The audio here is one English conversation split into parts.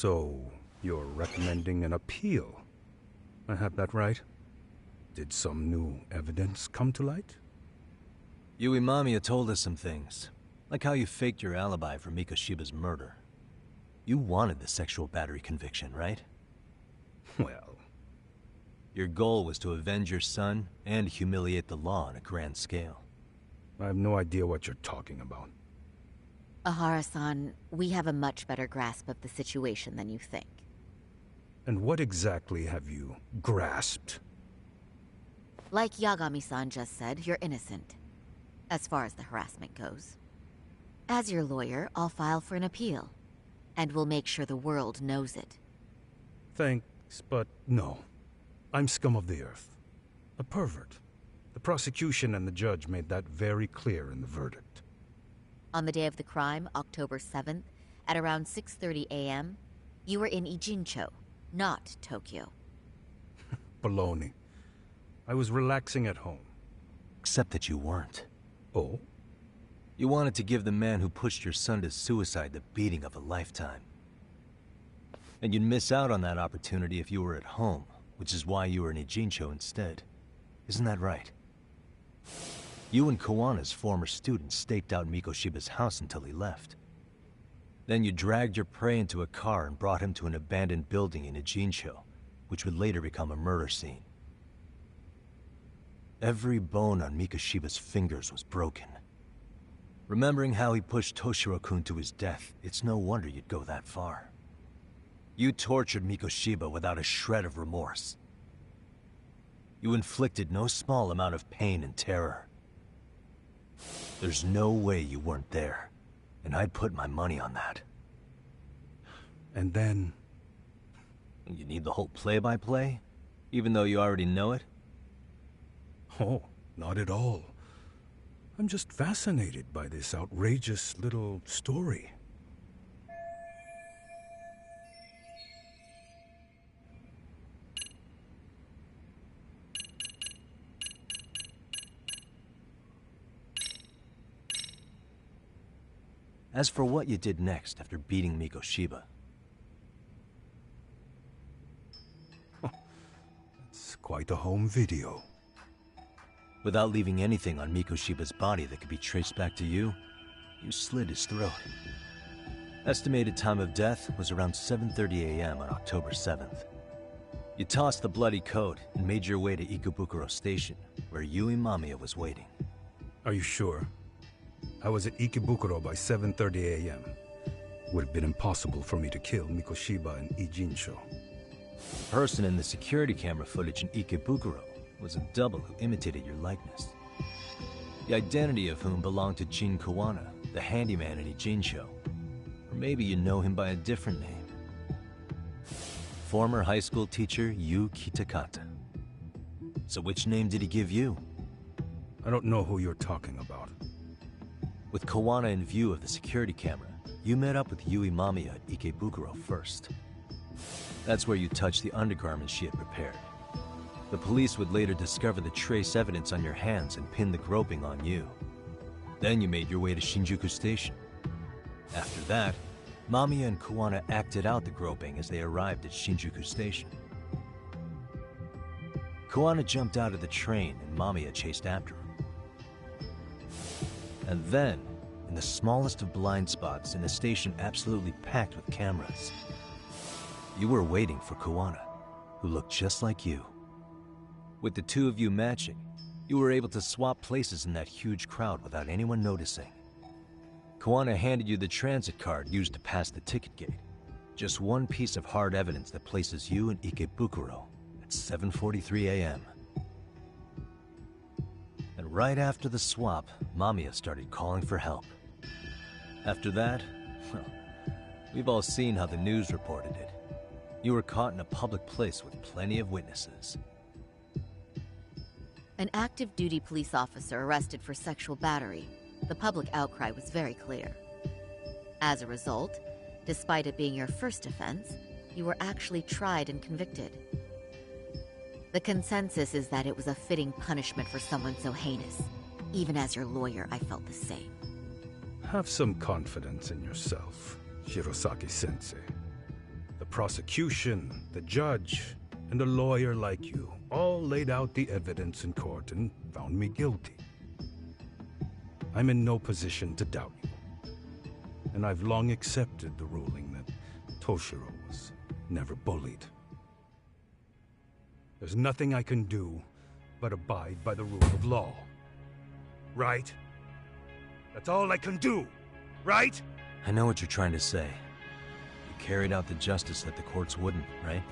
So, you're recommending an appeal? I have that right? Did some new evidence come to light? Yui Mamiya told us some things, like how you faked your alibi for Mikoshiba's murder. You wanted the sexual battery conviction, right? Well... Your goal was to avenge your son and humiliate the law on a grand scale. I have no idea what you're talking about. Ehara-san, we have a much better grasp of the situation than you think. And what exactly have you grasped? Like Yagami-san just said, you're innocent, as far as the harassment goes. As your lawyer, I'll file for an appeal, and we'll make sure the world knows it. Thanks, but no. I'm scum of the earth. A pervert. The prosecution and the judge made that very clear in the verdict. On the day of the crime, October 7th, at around 6:30 a.m., you were in Ijincho, not Tokyo. Baloney. I was relaxing at home. Except that you weren't. Oh? You wanted to give the man who pushed your son to suicide the beating of a lifetime. And you'd miss out on that opportunity if you were at home, which is why you were in Ijincho instead. Isn't that right? You and Kawana's former student staked out Mikoshiba's house until he left. Then you dragged your prey into a car and brought him to an abandoned building in Ijincho, which would later become a murder scene. Every bone on Mikoshiba's fingers was broken. Remembering how he pushed Toshiro-kun to his death, it's no wonder you'd go that far. You tortured Mikoshiba without a shred of remorse. You inflicted no small amount of pain and terror. There's no way you weren't there, and I'd put my money on that. And then... You need the whole play-by-play, even though you already know it? Oh, not at all. I'm just fascinated by this outrageous little story. As for what you did next after beating Mikoshiba... It's quite a home video. Without leaving anything on Mikoshiba's body that could be traced back to you, you slit his throat. Estimated time of death was around 7:30 a.m. on October 7th. You tossed the bloody coat and made your way to Ikebukuro Station, where Yui Mamiya was waiting. Are you sure? I was at Ikebukuro by 7:30 a.m. Would have been impossible for me to kill Mikoshiba in Ijincho. The person in the security camera footage in Ikebukuro was a double who imitated your likeness. The identity of whom belonged to Jin Kawana, the handyman in Ijincho. Or maybe you know him by a different name. Former high school teacher Yu Kitakata. So which name did he give you? I don't know who you're talking about. With Kawana in view of the security camera, you met up with Yui Mamiya at Ikebukuro first. That's where you touched the undergarments she had prepared. The police would later discover the trace evidence on your hands and pin the groping on you. Then you made your way to Shinjuku Station. After that, Mamiya and Kawana acted out the groping as they arrived at Shinjuku Station. Kawana jumped out of the train and Mamiya chased after him. And then, in the smallest of blind spots in a station absolutely packed with cameras, you were waiting for Kawana, who looked just like you. With the two of you matching, you were able to swap places in that huge crowd without anyone noticing. Kawana handed you the transit card used to pass the ticket gate. Just one piece of hard evidence that places you in Ikebukuro at 7:43 a.m. And right after the swap, Mamiya started calling for help. After that, well, we've all seen how the news reported it. You were caught in a public place with plenty of witnesses. An active duty police officer arrested for sexual battery. The public outcry was very clear. As a result, despite it being your first offense, you were actually tried and convicted. The consensus is that it was a fitting punishment for someone so heinous. Even as your lawyer, I felt the same. Have some confidence in yourself, Shirosaki-sensei. The prosecution, the judge, and a lawyer like you all laid out the evidence in court and found me guilty. I'm in no position to doubt you. And I've long accepted the ruling that Toshiro was never bullied. There's nothing I can do but abide by the rule of law. Right? That's all I can do, right? I know what you're trying to say. You carried out the justice that the courts wouldn't, right?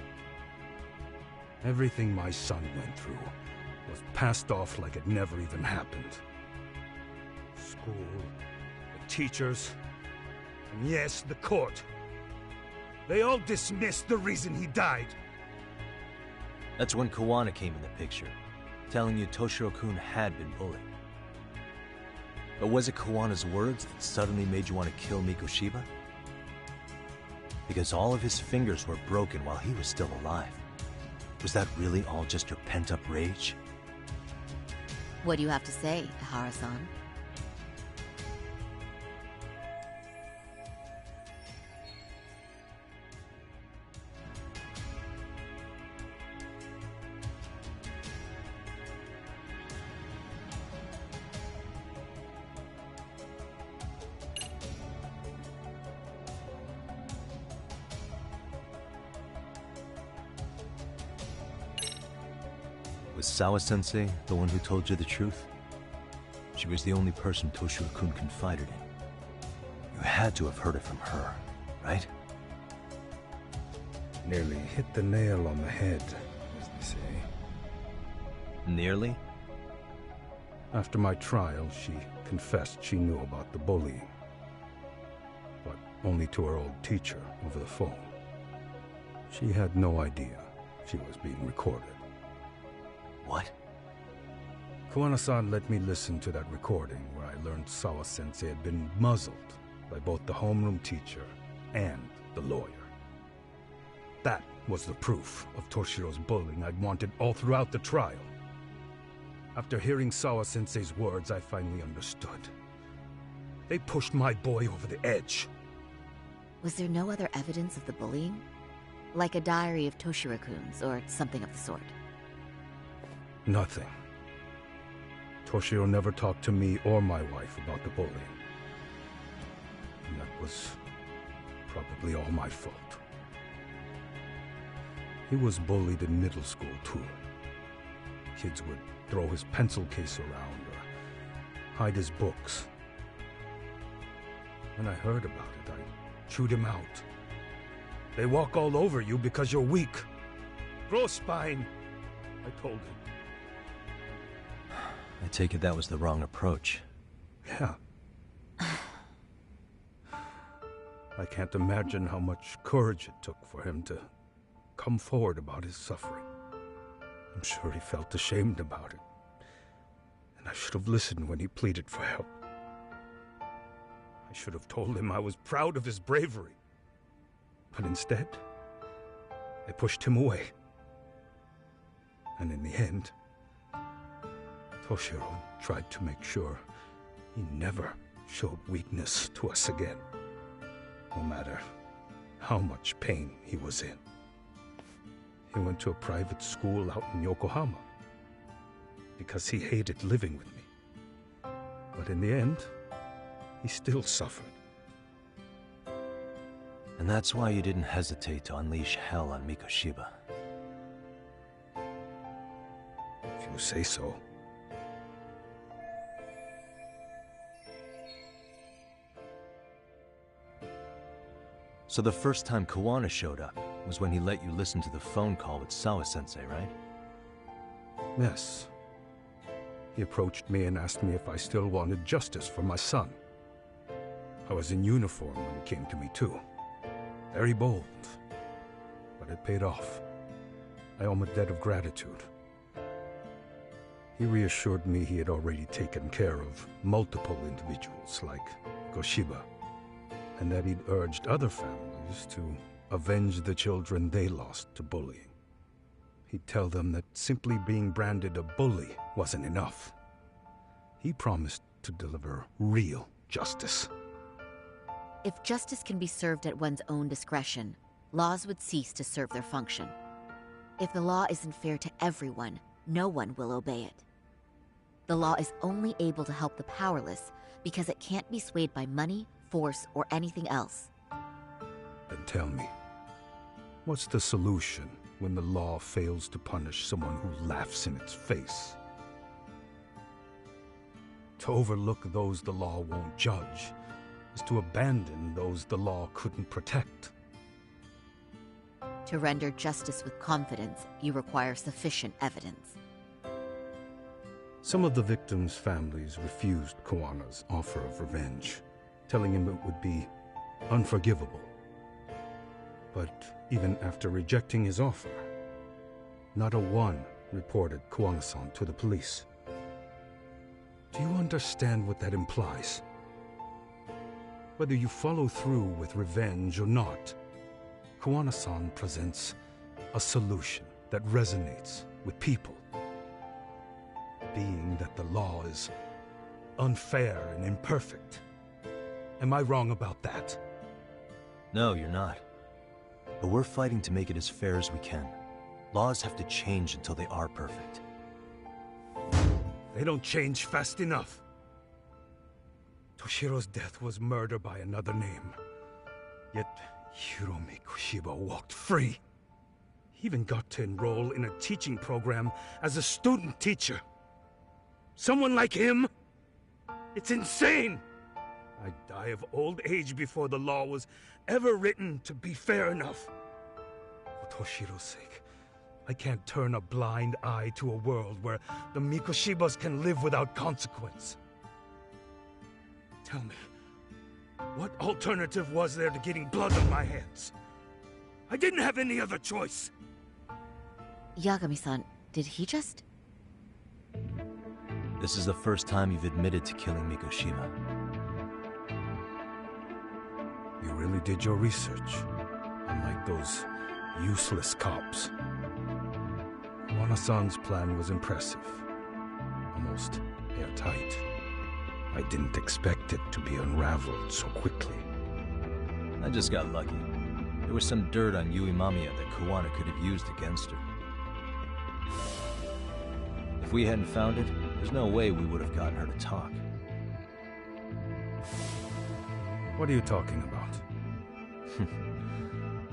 Everything my son went through was passed off like it never even happened. School, the teachers, and yes, the court. They all dismissed the reason he died. That's when Kawana came in the picture, telling you Toshiro-kun had been bullied. But was it Kawana's words that suddenly made you want to kill Mikoshiba? Because all of his fingers were broken while he was still alive. Was that really all just your pent-up rage? What do you have to say, Ehara-san? Was Sawa-sensei the one who told you the truth? She was the only person Toshiro-kun confided in. You had to have heard it from her, right? Nearly hit the nail on the head, as they say. Nearly? After my trial, she confessed she knew about the bullying. But only to her old teacher over the phone. She had no idea she was being recorded. What? Kawana-san let me listen to that recording where I learned Sawa-sensei had been muzzled by both the homeroom teacher and the lawyer. That was the proof of Toshiro's bullying I'd wanted all throughout the trial. After hearing Sawa-sensei's words, I finally understood. They pushed my boy over the edge. Was there no other evidence of the bullying? Like a diary of Toshiro-kun's or something of the sort? Nothing. Toshiro never talked to me or my wife about the bullying. And that was probably all my fault. He was bullied in middle school, too. Kids would throw his pencil case around or hide his books. When I heard about it, I chewed him out. They walk all over you because you're weak. Grow spine, I told him. I take it that was the wrong approach. Yeah. I can't imagine how much courage it took for him to come forward about his suffering. I'm sure he felt ashamed about it. And I should have listened when he pleaded for help. I should have told him I was proud of his bravery. But instead, I pushed him away. And in the end, Toshiro tried to make sure he never showed weakness to us again, no matter how much pain he was in. He went to a private school out in Yokohama because he hated living with me. But in the end, he still suffered. And that's why you didn't hesitate to unleash hell on Mikoshiba. If you say so. So the first time Kawana showed up was when he let you listen to the phone call with Sawa-sensei, right? Yes. He approached me and asked me if I still wanted justice for my son. I was in uniform when he came to me too. Very bold, but it paid off. I owe him a debt of gratitude. He reassured me he had already taken care of multiple individuals like Goshiba, and that he'd urged other families to avenge the children they lost to bullying. He'd tell them that simply being branded a bully wasn't enough. He promised to deliver real justice. If justice can be served at one's own discretion, laws would cease to serve their function. If the law isn't fair to everyone, no one will obey it. The law is only able to help the powerless because it can't be swayed by money, force, or anything else. Then tell me, what's the solution when the law fails to punish someone who laughs in its face? To overlook those the law won't judge is to abandon those the law couldn't protect. To render justice with confidence, you require sufficient evidence. Some of the victims' families refused Kuwana's offer of revenge, telling him it would be unforgivable. But even after rejecting his offer, not a one reported Kuwana-san to the police. Do you understand what that implies? Whether you follow through with revenge or not, Kuwana-san presents a solution that resonates with people. Being that the law is unfair and imperfect. Am I wrong about that? No, you're not. But we're fighting to make it as fair as we can. Laws have to change until they are perfect. They don't change fast enough. Toshiro's death was murder by another name. Yet Hiromi Kushiba walked free. He even got to enroll in a teaching program as a student teacher. Someone like him? It's insane! I'd die of old age before the law was ever written to be fair enough. For Toshiro's sake, I can't turn a blind eye to a world where the Mikoshibas can live without consequence. Tell me, what alternative was there to getting blood on my hands? I didn't have any other choice. Yagami-san, did he just... This is the first time you've admitted to killing Mikoshima. You really did your research, unlike those useless cops. Kuwana-san's plan was impressive, almost airtight. I didn't expect it to be unraveled so quickly. I just got lucky. There was some dirt on Yui Mamiya that Kuwana could have used against her. If we hadn't found it, there's no way we would have gotten her to talk. What are you talking about?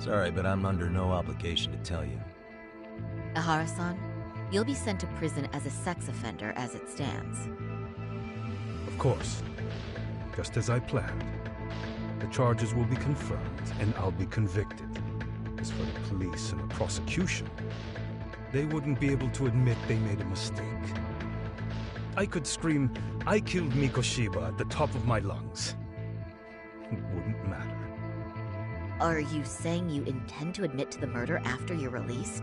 Sorry, but I'm under no obligation to tell you. Ehara-san, you'll be sent to prison as a sex offender as it stands. Of course. Just as I planned. The charges will be confirmed, and I'll be convicted. As for the police and the prosecution, they wouldn't be able to admit they made a mistake. I could scream, "I killed Mikoshiba" at the top of my lungs. It wouldn't matter. Are you saying you intend to admit to the murder after you're released?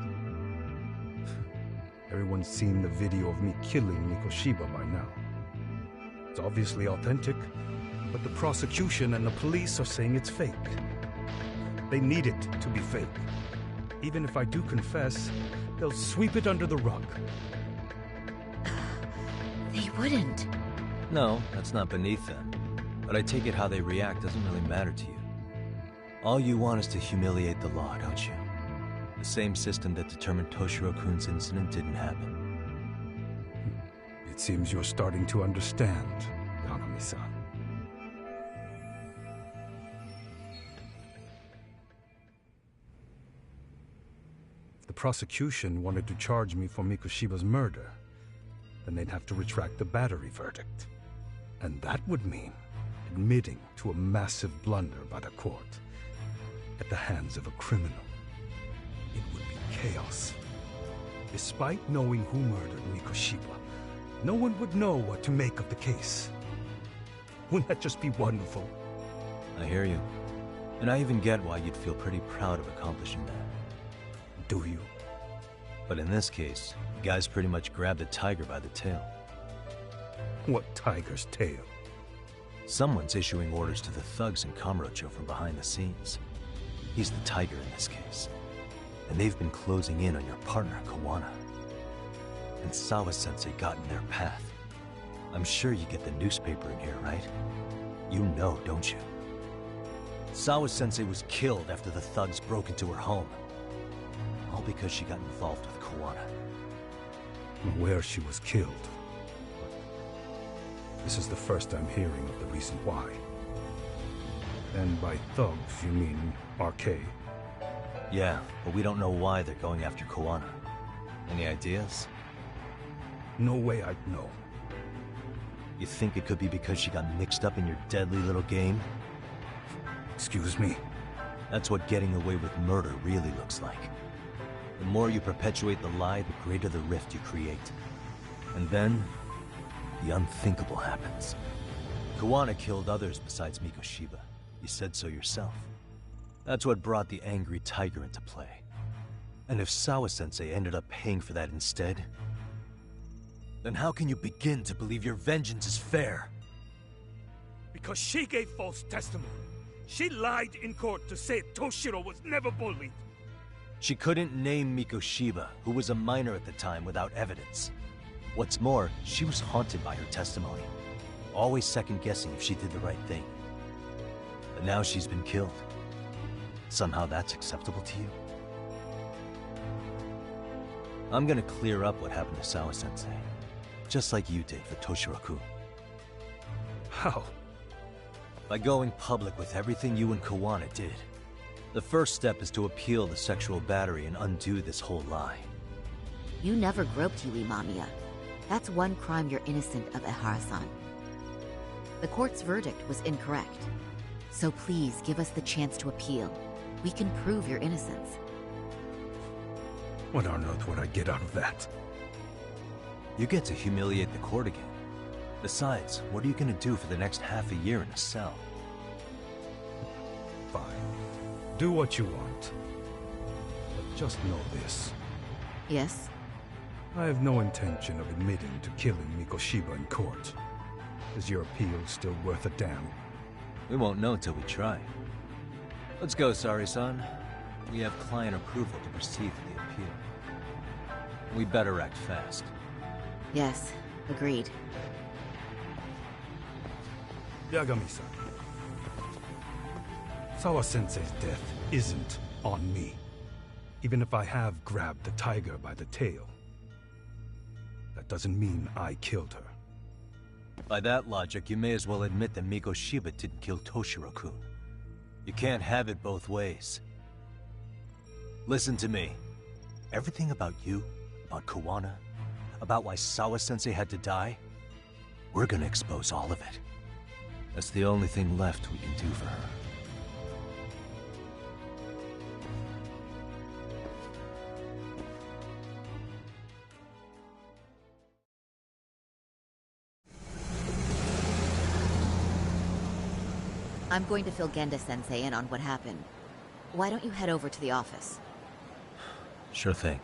Everyone's seen the video of me killing Mikoshiba by now. It's obviously authentic, but the prosecution and the police are saying it's fake. They need it to be fake. Even if I do confess, they'll sweep it under the rug. They wouldn't. No, that's not beneath them. But I take it how they react doesn't really matter to you. All you want is to humiliate the law, don't you? The same system that determined Toshiro-kun's incident didn't happen. It seems you're starting to understand, Yagami-san. If the prosecution wanted to charge me for Mikoshiba's murder, then they'd have to retract the battery verdict. And that would mean admitting to a massive blunder by the court at the hands of a criminal. It would be chaos. Despite knowing who murdered Mikoshiba, no one would know what to make of the case. Wouldn't that just be wonderful? I hear you. And I even get why you'd feel pretty proud of accomplishing that. Do you? But in this case, the guy's pretty much grabbed the tiger by the tail. What tiger's tail? Someone's issuing orders to the thugs in Kamurocho from behind the scenes. He's the tiger in this case. And they've been closing in on your partner, Kuwana. And Sawa-sensei got in their path. I'm sure you get the newspaper in here, right? You know, don't you? Sawa-sensei was killed after the thugs broke into her home. All because she got involved with Kuwana. I'm aware she was killed. This is the first I'm hearing of the reason why. And by thugs, you mean RK? Yeah, but we don't know why they're going after Kuwana. Any ideas? No way I'd know. You think it could be because she got mixed up in your deadly little game? Excuse me? That's what getting away with murder really looks like. The more you perpetuate the lie, the greater the rift you create. And then, the unthinkable happens. Kuwana killed others besides Mikoshiba. You said so yourself. That's what brought the angry tiger into play. And if Sawa-sensei ended up paying for that instead, then how can you begin to believe your vengeance is fair? Because she gave false testimony. She lied in court to say Toshiro was never bullied. She couldn't name Mikoshiba, who was a minor at the time, without evidence. What's more, she was haunted by her testimony, always second-guessing if she did the right thing. But now she's been killed. Somehow that's acceptable to you? I'm gonna clear up what happened to Sawa-sensei, just like you did for Toshiro-kun. How? By going public with everything you and Kuwana did. The first step is to appeal the sexual battery and undo this whole lie. You never groped Yui Mamiya. That's one crime you're innocent of, Ehara-san. The court's verdict was incorrect. So please give us the chance to appeal. We can prove your innocence. What on earth would I get out of that? You get to humiliate the court again. Besides, what are you gonna do for the next half a year in a cell? Fine. Do what you want. But just know this. Yes? I have no intention of admitting to killing Mikoshiba in court. Is your appeal still worth a damn? We won't know till we try. Let's go, Sari-san. We have client approval to proceed with the appeal. We better act fast. Yes, agreed. Yagami-san. Sawa-sensei's death isn't on me. Even if I have grabbed the tiger by the tail. That doesn't mean I killed her. By that logic, you may as well admit that Mikoshiba didn't kill Toshiro-kun. You can't have it both ways. Listen to me. Everything about you, about Kuwana, about why Sawa-sensei had to die, we're gonna expose all of it. That's the only thing left we can do for her. I'm going to fill Genda-sensei in on what happened. Why don't you head over to the office? Sure thing.